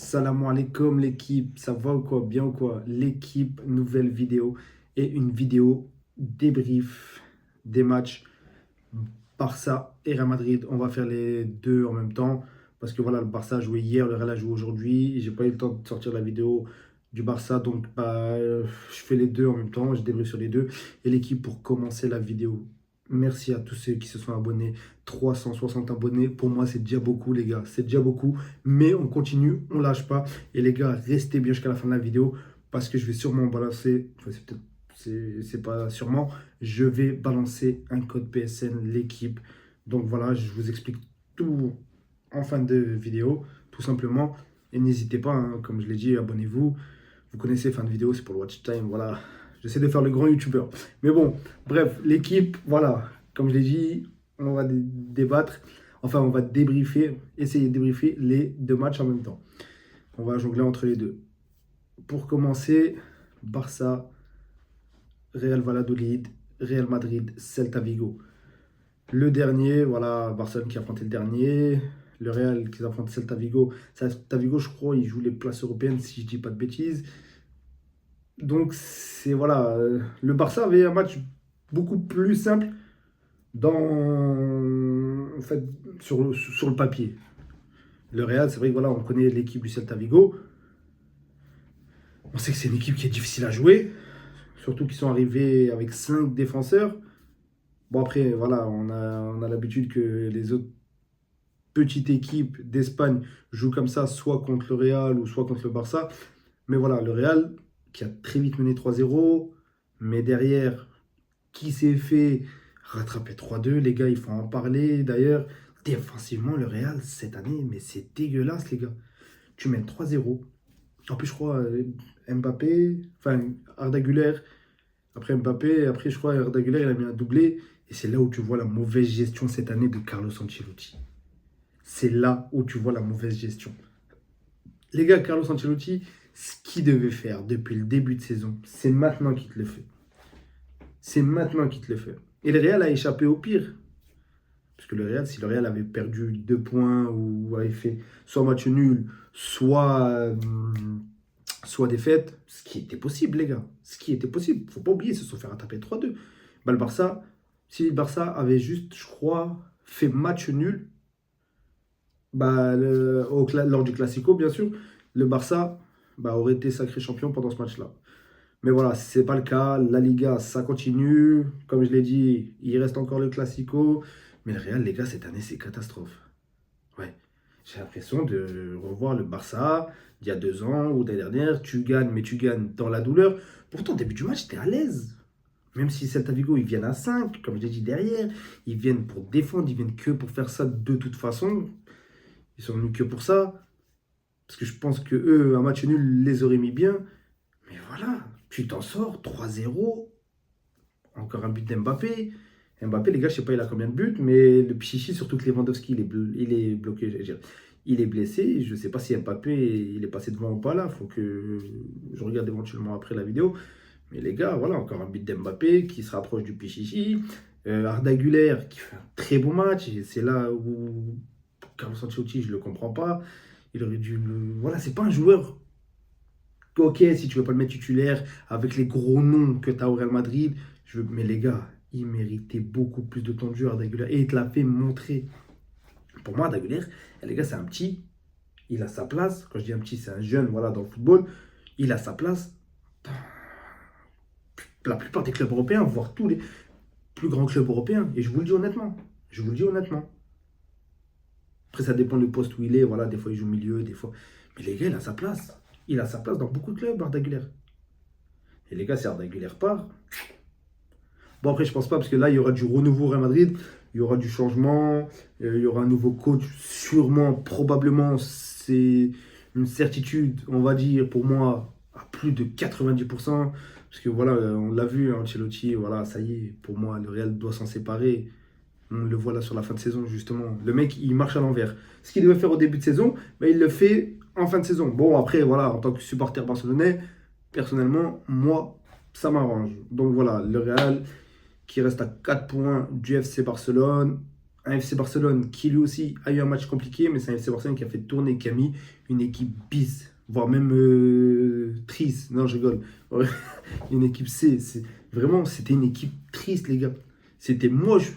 Salam alaikum l'équipe, ça va ou quoi? Bien ou quoi? L'équipe, nouvelle vidéo et une vidéo débrief des matchs Barça et Real Madrid. On va faire les deux en même temps parce que voilà, le Barça a joué hier, le Real a joué aujourd'hui. J'ai pas eu le temps de sortir la vidéo du Barça, donc je fais les deux en même temps, je débriefe sur les deux. Et l'équipe pour commencer la vidéo. Merci à tous ceux qui se sont abonnés. 360 abonnés, pour moi c'est déjà beaucoup les gars, c'est déjà beaucoup. Mais on continue, on lâche pas. Et les gars, restez bien jusqu'à la fin de la vidéo parce que je vais sûrement balancer, enfin c'est pas sûrement, je vais balancer un code PSN l'équipe. Donc voilà, je vous explique tout en fin de vidéo, tout simplement. Et n'hésitez pas, hein, comme je l'ai dit, abonnez-vous. Vous connaissez, fin de vidéo, c'est pour le watch time, voilà. J'essaie de faire le grand youtubeur. Mais bon, bref, l'équipe, voilà. Comme je l'ai dit, on va débattre, enfin on va débriefer, essayer de débriefer les deux matchs en même temps. On va jongler entre les deux. Pour commencer, Barça, Real Valladolid, Real Madrid, Celta Vigo. Le dernier, voilà, Barcelone qui a affronté le dernier. Le Real qui affronte Celta Vigo. Celta Vigo, je crois, il joue les places européennes, si je dis pas de bêtises. Donc, c'est voilà, le Barça avait un match beaucoup plus simple en fait, sur le papier. Le Real, c'est vrai que voilà, on connaît l'équipe du Celta Vigo. On sait que c'est une équipe qui est difficile à jouer, surtout qu'ils sont arrivés avec 5 défenseurs. Bon, après, voilà, on a l'habitude que les autres petites équipes d'Espagne jouent comme ça, soit contre le Real ou soit contre le Barça. Mais voilà, le Real qui a très vite mené 3-0, mais derrière, qui s'est fait rattraper 3-2. Les gars, il faut en parler. D'ailleurs, défensivement, le Real, cette année, mais c'est dégueulasse, les gars. Tu mènes 3-0. En plus, je crois, Mbappé, enfin, Arda Güler, après Mbappé, après, je crois, Arda Güler, il a mis un doublé. Et c'est là où tu vois la mauvaise gestion cette année de Carlos Ancelotti. C'est là où tu vois la mauvaise gestion. Les gars, Carlos Ancelotti, ce qu'il devait faire depuis le début de saison, c'est maintenant qu'il te le fait. C'est maintenant qu'il te le fait. Et le Real a échappé au pire. Parce que le Real, si le Real avait perdu 2 points ou avait fait soit match nul, soit défaite, ce qui était possible, les gars. Ce qui était possible. Faut pas oublier, ils se sont fait rattraper 3-2. Bah, le Barça, si le Barça avait juste, je crois, fait match nul, bah, lors du Classico, bien sûr, le Barça aurait été sacré champion pendant ce match-là. Mais voilà, ce n'est pas le cas. La Liga, ça continue. Comme je l'ai dit, il reste encore le Classico. Mais le Real, les gars, cette année, c'est catastrophe. Ouais. J'ai l'impression de revoir le Barça d'il y a 2 ans ou l'année dernière. Tu gagnes, mais tu gagnes dans la douleur. Pourtant, au début du match, tu es à l'aise. Même si Celta Vigo, ils viennent à 5, comme je l'ai dit derrière. Ils viennent pour défendre, ils viennent que pour faire ça de toute façon. Ils sont venus que pour ça. Parce que je pense que eux, un match nul les aurait mis bien. Mais voilà, tu t'en sors 3-0. Encore un but d'Mbappé. Mbappé, les gars, je sais pas, il a combien de buts, mais le Pichichi, surtout que Lewandowski, il est bloqué, je veux dire. Il est blessé. Je sais pas si Mbappé, il est passé devant ou pas là. Faut que je regarde éventuellement après la vidéo. Mais les gars, voilà, encore un but d'Mbappé qui se rapproche du Pichichi. Arda Güler qui fait un très bon match. Et c'est là où Carlos Ancelotti, je le comprends pas. Il aurait dû le... Voilà, c'est pas un joueur. Ok, si tu veux pas le mettre titulaire avec les gros noms que tu as au Real Madrid, mais les gars, il méritait beaucoup plus de temps de jeu, Arda Güler. Et il te l'a fait montrer. Pour moi, Arda Güler, les gars, c'est un petit. Il a sa place. Quand je dis un petit, c'est un jeune, voilà, dans le football. Il a sa place. La plupart des clubs européens, voire tous les plus grands clubs européens. Et je vous le dis honnêtement. Je vous le dis honnêtement. Après, ça dépend du poste où il est. Voilà, des fois, il joue au milieu, des fois. Mais les gars, il a sa place. Il a sa place dans beaucoup de clubs, Arda Güler. Et les gars, si Arda Güler part. Bon, après, je pense pas, parce que là, il y aura du renouveau au Real Madrid. Il y aura du changement. Il y aura un nouveau coach. Sûrement, probablement, c'est une certitude, on va dire, pour moi, à plus de 90%. Parce que voilà, on l'a vu, hein, Ancelotti, voilà, ça y est, pour moi, le Real doit s'en séparer. On le voit là sur la fin de saison, justement. Le mec, il marche à l'envers. Ce qu'il devait faire au début de saison, mais il le fait en fin de saison. Bon, après, voilà, en tant que supporter barcelonais, personnellement, moi, ça m'arrange. Donc voilà, le Real qui reste à 4 points du FC Barcelone. un FC Barcelone qui lui aussi a eu un match compliqué, mais c'est un FC Barcelone qui a fait tourner, qui a mis une équipe bis, voire même triste. Non, je rigole. Ouais, une équipe C. Vraiment, c'était une équipe triste, les gars. C'était moche.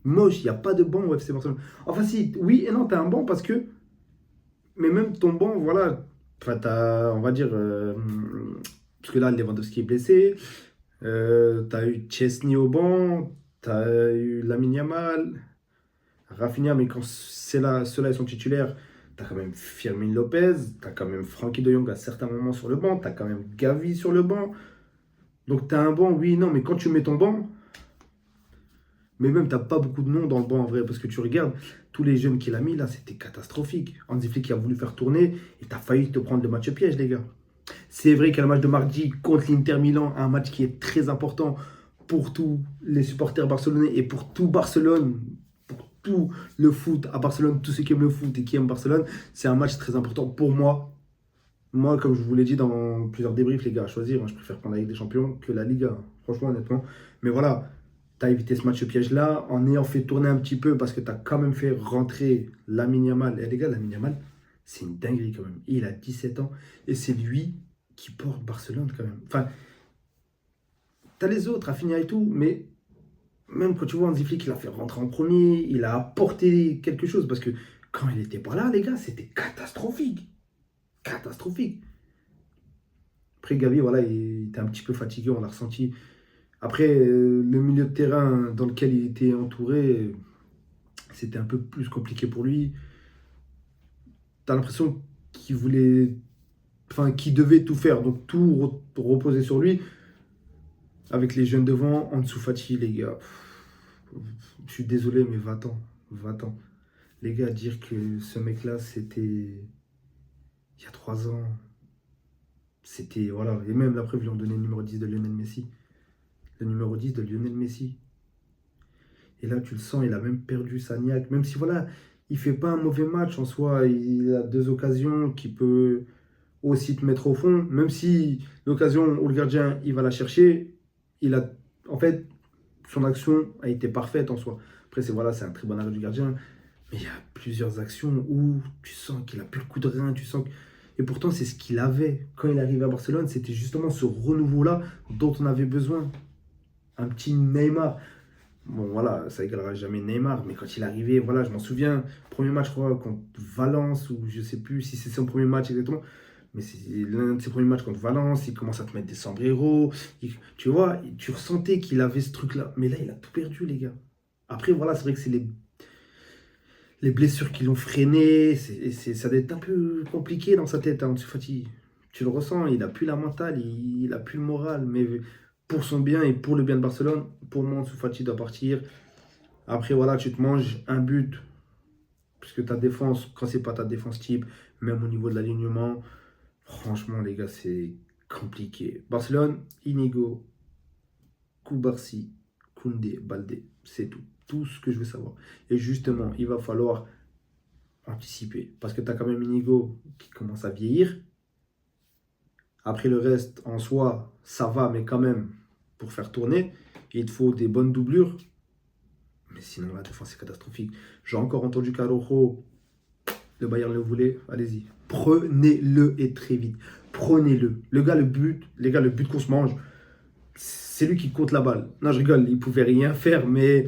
Moche, il n'y a pas de banc au FC Barcelone. Enfin, si, oui et non, tu as un banc parce que. Mais même ton banc, voilà. Enfin, on va dire. Parce que là, Lewandowski est blessé. Tu as eu Chesney au banc. Tu as eu Lamine Yamal. Rafinha, mais quand ceux-là ils sont titulaires, t'as quand même Firmine Lopez, t'as quand même Frankie de Jong à certains moments sur le banc, t'as quand même Gavi sur le banc. Donc t'as un banc, oui, non, mais quand tu mets ton banc, mais même t'as pas beaucoup de noms dans le banc en vrai, parce que tu regardes tous les jeunes qu'il a mis là, c'était catastrophique. Hansi Flick qui a voulu faire tourner et t'as failli te prendre le match piège, les gars. C'est vrai qu'il y a le match de mardi contre l'Inter Milan, un match qui est très important pour tous les supporters barcelonais et pour tout Barcelone, pour tout le foot à Barcelone, tous ceux qui aiment le foot et qui aiment Barcelone. C'est un match très important pour moi. Moi, comme je vous l'ai dit dans plusieurs débriefs, les gars, à choisir, hein, je préfère prendre la Ligue des Champions que la Liga, hein, franchement, honnêtement. Mais voilà, tu as évité ce match piège-là en ayant fait tourner un petit peu parce que tu as quand même fait rentrer Lamine Yamal. Et les gars, Lamine Yamal, c'est une dinguerie quand même. Il a 17 ans et c'est lui qui porte Barcelone quand même. Enfin, t'as les autres à finir et tout, mais même quand tu vois Hansi Flick, il a fait rentrer en premier, il a apporté quelque chose parce que quand il était pas là, les gars, c'était catastrophique. Catastrophique. Après, Gavi, voilà, il était un petit peu fatigué, on l'a ressenti. Après, le milieu de terrain dans lequel il était entouré, c'était un peu plus compliqué pour lui. T'as l'impression qu'il voulait, enfin, qu'il devait tout faire, donc tout reposer sur lui. Avec les jeunes devant, Ansu Fati, les gars. Je suis désolé, mais va-t'en. Va-t'en. Les gars, dire que ce mec-là, c'était il y a 3 ans. C'était, voilà. Et même la preuve, ils lui ont donné le numéro 10 de Lionel Messi. Le numéro 10 de Lionel Messi. Et là, tu le sens, il a même perdu sa niaque. Même si, voilà, il fait pas un mauvais match en soi. Il a 2 occasions qui peut aussi te mettre au fond. Même si l'occasion où le gardien, il va la chercher, il a, en fait, son action a été parfaite en soi. Après, c'est un très bon arrêt du gardien. Mais il y a plusieurs actions où tu sens qu'il a plus le coup de rein. Et pourtant, c'est ce qu'il avait. Quand il arrivait à Barcelone, c'était justement ce renouveau-là dont on avait besoin. Un petit Neymar. Bon, voilà, ça égalera jamais Neymar. Mais quand il arrivait, voilà, je m'en souviens. Premier match, je crois, contre Valence, ou je sais plus si c'est son premier match exactement. Mais c'est l'un de ses premiers matchs contre Valence, il commence à te mettre des sombreros. Tu vois, tu ressentais qu'il avait ce truc-là. Mais là, il a tout perdu, les gars. Après, voilà, c'est vrai que c'est les blessures qui l'ont freiné. Ça doit être un peu compliqué dans sa tête, hein, Ansu Fati. Tu le ressens, il n'a plus la mentale, il n'a plus le moral. Mais pour son bien et pour le bien de Barcelone, pour moi, Ansu Fati doit partir. Après, voilà, tu te manges un but. Puisque ta défense, quand c'est pas ta défense type, même au niveau de l'alignement, franchement, les gars, c'est compliqué. Barcelone, Inigo, Koubarsi, Koundé, Baldé, c'est tout. Tout ce que je veux savoir. Et justement, il va falloir anticiper. Parce que tu as quand même Inigo qui commence à vieillir. Après le reste, en soi, ça va, mais quand même, pour faire tourner, il te faut des bonnes doublures. Mais sinon, la défense est catastrophique. J'ai encore entendu Carajo, le Bayern le voulait. Allez-y. Prenez-le et très vite. Prenez-le. Les gars, le but qu'on se mange, c'est lui qui compte la balle. Non, je rigole, il pouvait rien faire, mais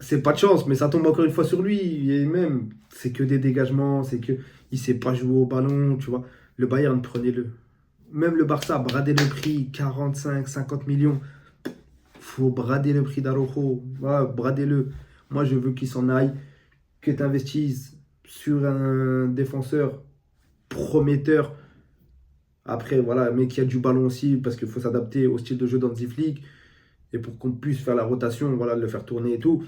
c'est pas de chance, mais ça tombe encore une fois sur lui. Et même, c'est que des dégagements, c'est que il sait pas jouer au ballon, tu vois. Le Bayern, prenez-le. Même le Barça, bradez le prix, 45, 50 millions. Faut brader le prix d'Araujo. Voilà, bradez-le. Moi, je veux qu'il s'en aille, que tu investisses sur un défenseur prometteur. Après, voilà, mais qui a du ballon aussi, parce qu'il faut s'adapter au style de jeu d'Hansi Flick. Et pour qu'on puisse faire la rotation, voilà, le faire tourner et tout,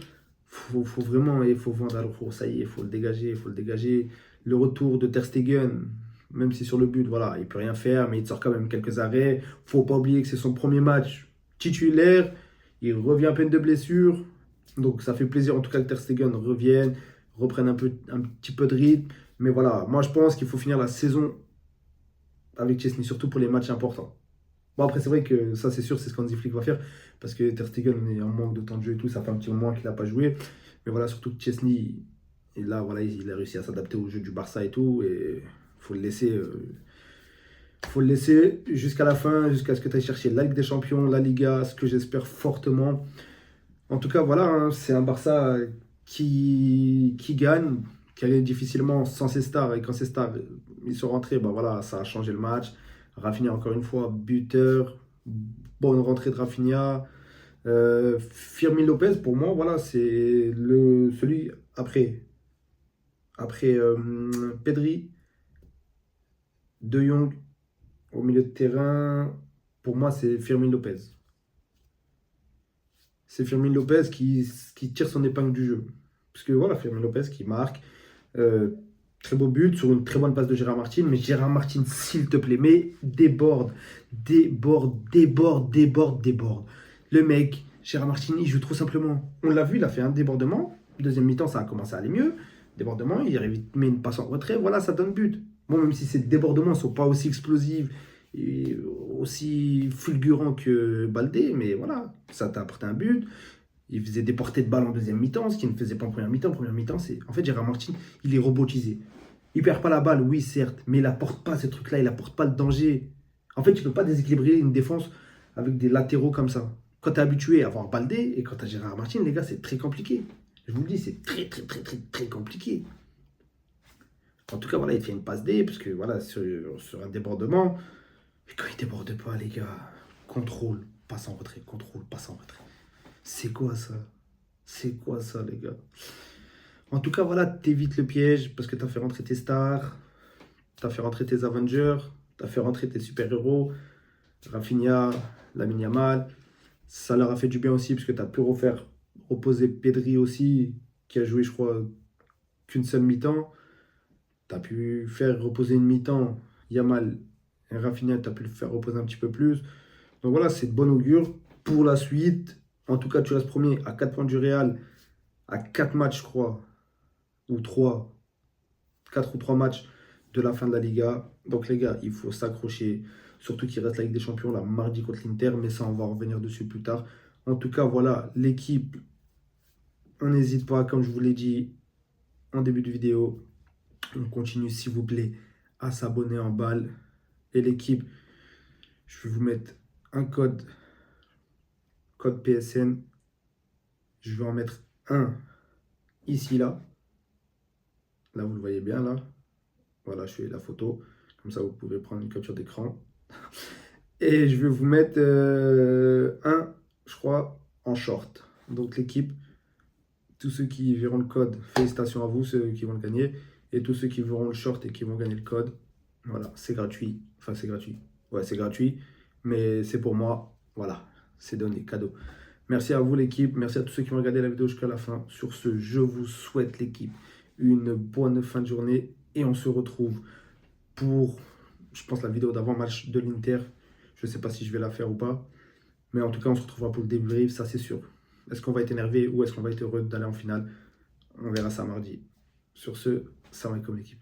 faut vraiment, il faut vendre Araujo, ça y est, il faut le dégager, il faut le dégager. Le retour de Ter Stegen, même si sur le but, voilà, il peut rien faire, mais il sort quand même quelques arrêts. Faut pas oublier que c'est son premier match titulaire, il revient à peine de blessure, donc ça fait plaisir en tout cas que Ter Stegen revienne, reprenne un petit peu de rythme. Mais voilà, moi je pense qu'il faut finir la saison avec Chesney, surtout pour les matchs importants. Bon, après, c'est vrai que ça, c'est sûr, c'est ce qu'Hansi Flick va faire. Parce que Ter Stegen est en manque de temps de jeu et tout. Ça fait un petit moment qu'il n'a pas joué. Mais voilà, surtout que Chesney, et là, voilà, il a réussi à s'adapter au jeu du Barça et tout. Et faut le laisser jusqu'à la fin, jusqu'à ce que tu ailles chercher la Ligue des Champions, la Liga, ce que j'espère fortement. En tout cas, voilà, hein, c'est un Barça qui gagne, qui allait difficilement sans ses stars. Et quand ses stars ils sont rentrés, bah voilà, ça a changé le match. Rafinha, encore une fois, buteur. Bonne rentrée de Rafinha. Firmino Lopez, pour moi, voilà, c'est celui après Pedri, De Jong au milieu de terrain. Pour moi, c'est Firmino Lopez. C'est Firmino Lopez qui tire son épingle du jeu. Parce que voilà, Firmino Lopez qui marque. Euh, Très beau but sur une très bonne passe de Gérard Martin. Mais Gérard Martin, s'il te plaît, mais déborde. Le mec, Gérard Martin, il joue trop simplement. On l'a vu, il a fait un débordement. Deuxième mi-temps, ça a commencé à aller mieux. Débordement, il met une passe en retrait. Voilà, ça donne but. Bon, même si ces débordements ne sont pas aussi explosifs et aussi fulgurants que Baldé, mais voilà, ça t'a apporté un but. Il faisait des portées de balle en deuxième mi-temps, ce qu'il ne faisait pas en première mi-temps. En première mi-temps, c'est. En fait, Gérard Martin, il est robotisé. Il perd pas la balle, oui, certes, mais il apporte pas ce truc-là, il apporte pas le danger. En fait, tu peux pas déséquilibrer une défense avec des latéraux comme ça. Quand tu es habitué à avoir Baldé et quand tu as Gérard Martin, les gars, c'est très compliqué. Je vous le dis, c'est très compliqué. En tout cas, voilà, il fait une passe D, parce que voilà, sur un débordement. Et quand il déborde pas, les gars, contrôle, passe en retrait, contrôle, passe en retrait. C'est quoi ça? C'est quoi ça, les gars? En tout cas, voilà, t'évites le piège parce que t'as fait rentrer tes stars, t'as fait rentrer tes Avengers, t'as fait rentrer tes super-héros, Rafinha, Lamine Yamal. Ça leur a fait du bien aussi parce que t'as pu reposer Pedri aussi, qui a joué, je crois, qu'une seule mi-temps. T'as pu faire reposer une mi-temps Yamal et Rafinha, t'as pu le faire reposer un petit peu plus. Donc voilà, c'est de bon augure pour la suite. En tout cas, tu restes premier à 4 points du Real, à 4 matchs, je crois, ou 3, 4 ou 3 matchs de la fin de la Liga. Donc les gars, il faut s'accrocher. Surtout qu'il reste la Ligue des Champions là, mardi contre l'Inter, mais ça, on va revenir dessus plus tard. En tout cas, voilà, l'équipe, on n'hésite pas, comme je vous l'ai dit en début de vidéo, on continue, s'il vous plaît, à s'abonner en balle. Et l'équipe, je vais vous mettre un code PSN. Je vais en mettre un ici, là. Là, vous le voyez bien, là. Voilà, je fais la photo. Comme ça, vous pouvez prendre une capture d'écran. Et je vais vous mettre un, je crois, en short. Donc, l'équipe, tous ceux qui verront le code, félicitations à vous, ceux qui vont le gagner. Et tous ceux qui verront le short et qui vont gagner le code, voilà, c'est gratuit. Enfin, c'est gratuit. Ouais, c'est gratuit. Mais c'est pour moi. Voilà, c'est donné, cadeau. Merci à vous l'équipe, merci à tous ceux qui ont regardé la vidéo jusqu'à la fin. Sur ce, je vous souhaite l'équipe une bonne fin de journée et on se retrouve pour, je pense, la vidéo d'avant-match de l'Inter. Je ne sais pas si je vais la faire ou pas, mais en tout cas, on se retrouvera pour le débrief, ça c'est sûr. Est-ce qu'on va être énervé ou est-ce qu'on va être heureux d'aller en finale? On verra ça mardi. Sur ce, salam alaikum l'équipe.